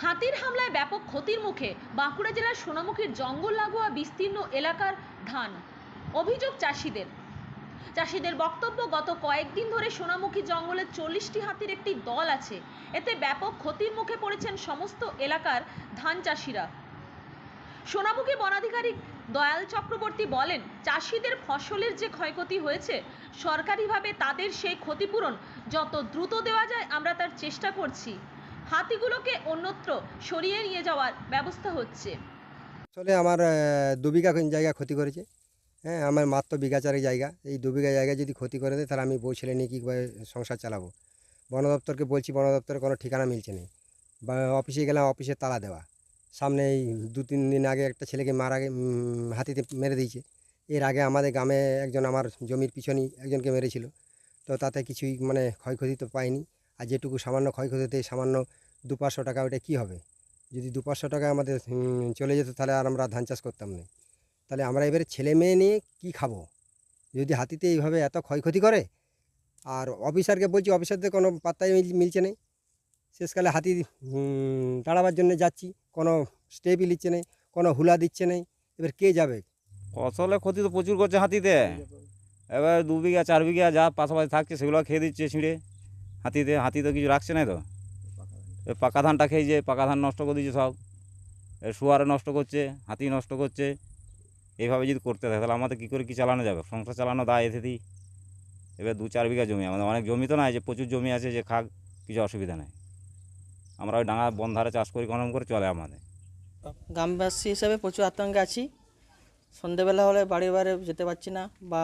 হাতির হামলায় ব্যাপক ক্ষতির মুখে বাঁকুড়া জেলার সোনামুখীর জঙ্গল লাগোয়া বিস্তীর্ণ এলাকার ধান। অভিযোগ চাষিদের বক্তব্য, গত কয়েকদিন ধরে সোনামুখী জঙ্গলে 40টি হাতির একটি দল আছে। এতে ব্যাপক ক্ষতির মুখে পড়েছেন সমস্ত এলাকার ধান চাষিরা। সোনামুখী বনাধিকারিক দয়াল চক্রবর্তী বলেন, চাষিদের ফসলের যে ক্ষয়ক্ষতি হয়েছে, সরকারিভাবে তাদের সেই ক্ষতিপূরণ যত দ্রুত দেওয়া যায় আমরা তার চেষ্টা করছি। হাতিগুলোকে অন্যত্র সরিয়ে নিয়ে যাওয়ার ব্যবস্থা হচ্ছে। আসলে আমার 2 বিঘা জায়গা ক্ষতি করেছে। হ্যাঁ, আমার মাত্র বিঘা চারেক জায়গা। এই 2 বিঘা জায়গা যদি ক্ষতি করে দেয়, তাহলে আমি বউ ছেলে নিয়ে কীভাবে সংসার চালাবো? বন দপ্তরকে বলছি, বন দপ্তরের কোনো ঠিকানা মিলছে না। বা অফিসে গেলাম, অফিসে তালা দেওয়া। সামনে এই 2-3 দিন আগে একটা ছেলেকে হাতিতে মেরে দিয়েছে। এর আগে আমাদের গ্রামে একজন আমার জমির পিছনেই একজনকে মেরেছিল। তো তাতে কিছুই মানে ক্ষয়ক্ষতি তো পাইনি। আর যেটুকু সামান্য ক্ষয়ক্ষতিতে সামান্য 200-500 টাকা, ওটা কী হবে? যদি 200-500 টাকা আমাদের চলে যেত, তাহলে আর আমরা ধান চাষ করতাম না। তাহলে আমরা এবারে ছেলে মেয়ে নিয়ে কী খাবো যদি হাতিতে এইভাবে এত ক্ষয়ক্ষতি করে? আর অফিসারকে বলছি, অফিসারদের কোনো পাত্তাই মিলছে নেই। শেষকালে হাতি তাড়াবার জন্য যাচ্ছি, কোনো স্টেপই নিচ্ছে নেই, কোনো হুলা দিচ্ছে নেই। এবার কে যাবে? ফসলের ক্ষতি তো প্রচুর করছে হাতিতে। এবার 2 বিঘা 4 বিঘা যা পাশাপাশি থাকছে সেগুলো খেয়ে দিচ্ছে ছিঁড়ে হাতিতে। হাতি তো কিছু রাখছে না। তো পাকা ধানটা খেয়েছে, পাকা ধান নষ্ট করে দিচ্ছে সব। শুয়ারে নষ্ট করছে, হাতি নষ্ট করছে। এইভাবে যদি করতে থাকে, তাহলে আমাদের কী করে কী চালানো যাবে? সংসার চালানো দায় এতেই। এবার 2-4 বিঘা জমি, আমাদের অনেক জমি তো নাই যে প্রচুর জমি আছে যে খাক, কিছু অসুবিধা নেই। আমরা ওই ডাঙা বনধারে চাষ করি, কোনো করে চলে আমাদের। গ্রামবাসী হিসাবে প্রচুর আতঙ্কে আছি। সন্ধেবেলা হলে বাড়ি বাড়ি যেতে পারছি না, বা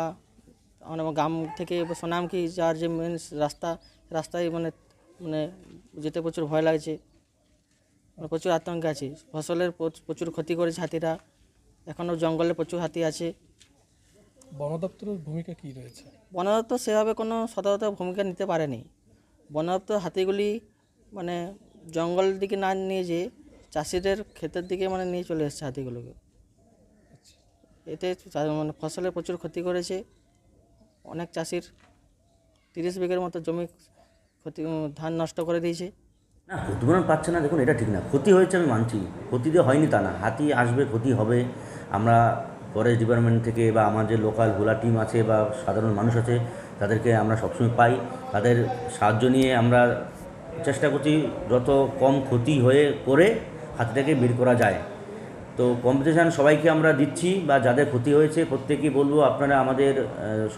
গ্রাম থেকে সোনামুখী যাওয়ার যে মেন রাস্তায় মানে মানে যেতে প্রচুর ভয় লাগছে। প্রচুর আতঙ্কে আছি। ফসলের প্রচুর ক্ষতি করেছে হাতিরা। এখনও জঙ্গলে প্রচুর হাতি আছে। বন দপ্তরের ভূমিকা কী রয়েছে? বন দপ্তর সেভাবে কোনো সতর্কতা ভূমিকা নিতে পারেনি। বন দপ্তর হাতিগুলি মানে জঙ্গলের দিকে না নিয়ে যেয়ে চাষিদের ক্ষেতের দিকে মানে নিয়ে চলে এসেছে হাতিগুলোকে। এতে মানে ফসলের প্রচুর ক্ষতি করেছে। অনেক চাষির 30 বিঘের মতো জমি ধান নষ্ট করে দিয়েছে। না, ক্ষতিপূরণ পাচ্ছে না, দেখুন এটা ঠিক না। ক্ষতি হয়েছে আমি মানছি, ক্ষতি দিয়ে হয়নি তা না। হাতি আসবে, ক্ষতি হবে। আমরা ফরেস্ট ডিপার্টমেন্ট থেকে বা আমার যে লোকাল ভোলা টিম আছে বা সাধারণ মানুষ আছে, তাদেরকে আমরা সবসময় পাই। তাদের সাহায্য নিয়ে আমরা চেষ্টা করছি যত কম ক্ষতি করে হাতিটাকে বের করা যায়। তো কম্পিটিশান সবাইকে আমরা দিচ্ছি, বা যাদের ক্ষতি হয়েছে প্রত্যেকেই বলবো, আপনারা আমাদের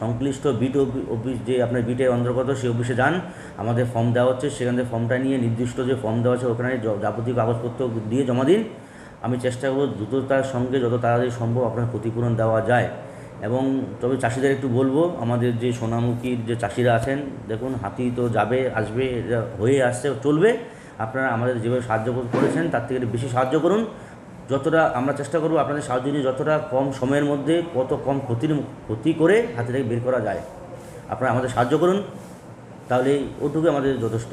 সংশ্লিষ্ট বিট অফিস, যে আপনার বিটের অন্তর্গত সেই অফিসে যান। আমাদের ফর্ম দেওয়া হচ্ছে, সেখান থেকে ফর্মটা নিয়ে নির্দিষ্ট যে ফর্ম দেওয়া আছে ওখানে যাবতীয় কাগজপত্র দিয়ে জমা দিন। আমি চেষ্টা করব দ্রুততার সঙ্গে যত তাড়াতাড়ি সম্ভব আপনার ক্ষতিপূরণ দেওয়া যায়। এবং তবে চাষিদের একটু বলবো, আমাদের যে সোনামুখীর যে চাষিরা আছেন, দেখুন হাতি তো যাবে আসবে, এটা হয়ে আসছে, চলবে। আপনারা আমাদের যেভাবে সাহায্য করেছেন তার থেকে বেশি সাহায্য করুন। যতটা আমরা চেষ্টা করব আপনাদের সাহায্য নিয়ে যতটা কম সময়ের মধ্যে কত কম ক্ষতি করে হাতিটাকে বের করা যায়, আপনারা আমাদের সাহায্য করুন। তাহলে ওটুকু আমাদের যথেষ্ট।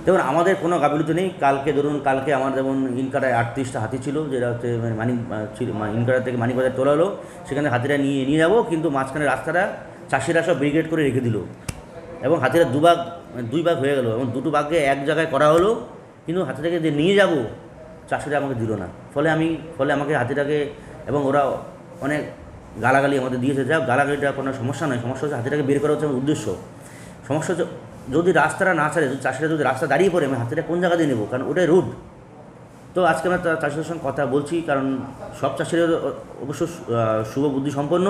দেখুন, আমাদের কোনো গাফিলতি নেই। কালকে আমার যেমন ইনকাটায় 38টা হাতি ছিল, যেটা হচ্ছে ইনকাটা থেকে মানিকবাজার তোলা হলো। সেখানে হাতিটা নিয়ে যাবো, কিন্তু মাঝখানে রাস্তাটা চাষিরা সব ব্রিগেড করে রেখে দিল, এবং হাতিরা দুই ভাগ হয়ে গেল, এবং দুটো ভাগে এক জায়গায় করা হলো। কিন্তু হাতিটাকে যে নিয়ে যাব চাষিরা আমাকে দিল না। ফলে আমাকে হাতিটাকে, এবং ওরা অনেক গালাগালি আমাদের দিয়েছে। যা গালাগালিটা কোনো সমস্যা নয়, সমস্যা হচ্ছে হাতিটাকে বের করা হচ্ছে আমার উদ্দেশ্য। সমস্যা হচ্ছে যদি রাস্তাটা না ছাড়ে, চাষিরা যদি রাস্তা দাঁড়িয়ে পড়ে, আমি হাতিটা কোন জায়গা দিয়ে নেবো? কারণ ওটাই রুট। তো আজকে আমরা চাষিদের সঙ্গে কথা বলছি, কারণ সব চাষিরা অবশ্য শুভ বুদ্ধি সম্পন্ন।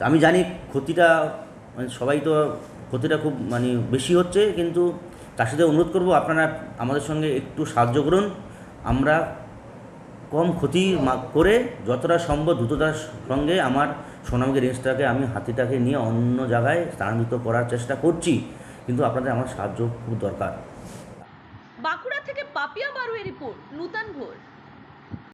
আমি জানি ক্ষতিটা মানে সবাই তো ক্ষতিটা খুব বেশি হচ্ছে, কিন্তু চাষিদের অনুরোধ করব আপনারা আমাদের সঙ্গে একটু সাহায্য করুন। আমরা কম ক্ষতি করে যতটা সম্ভব দ্রুততার সঙ্গে আমার সোনামুখী রেঞ্জটাকে, আমি হাতিটাকে নিয়ে অন্য জায়গায় স্থানান্তরিত করার চেষ্টা করছি, কিন্তু আপনাদের আমার সাহায্য খুব দরকার। বাঁকুড়া থেকে পাপিয়া বারুয়ের রিপোর্ট, নূতন ভোর।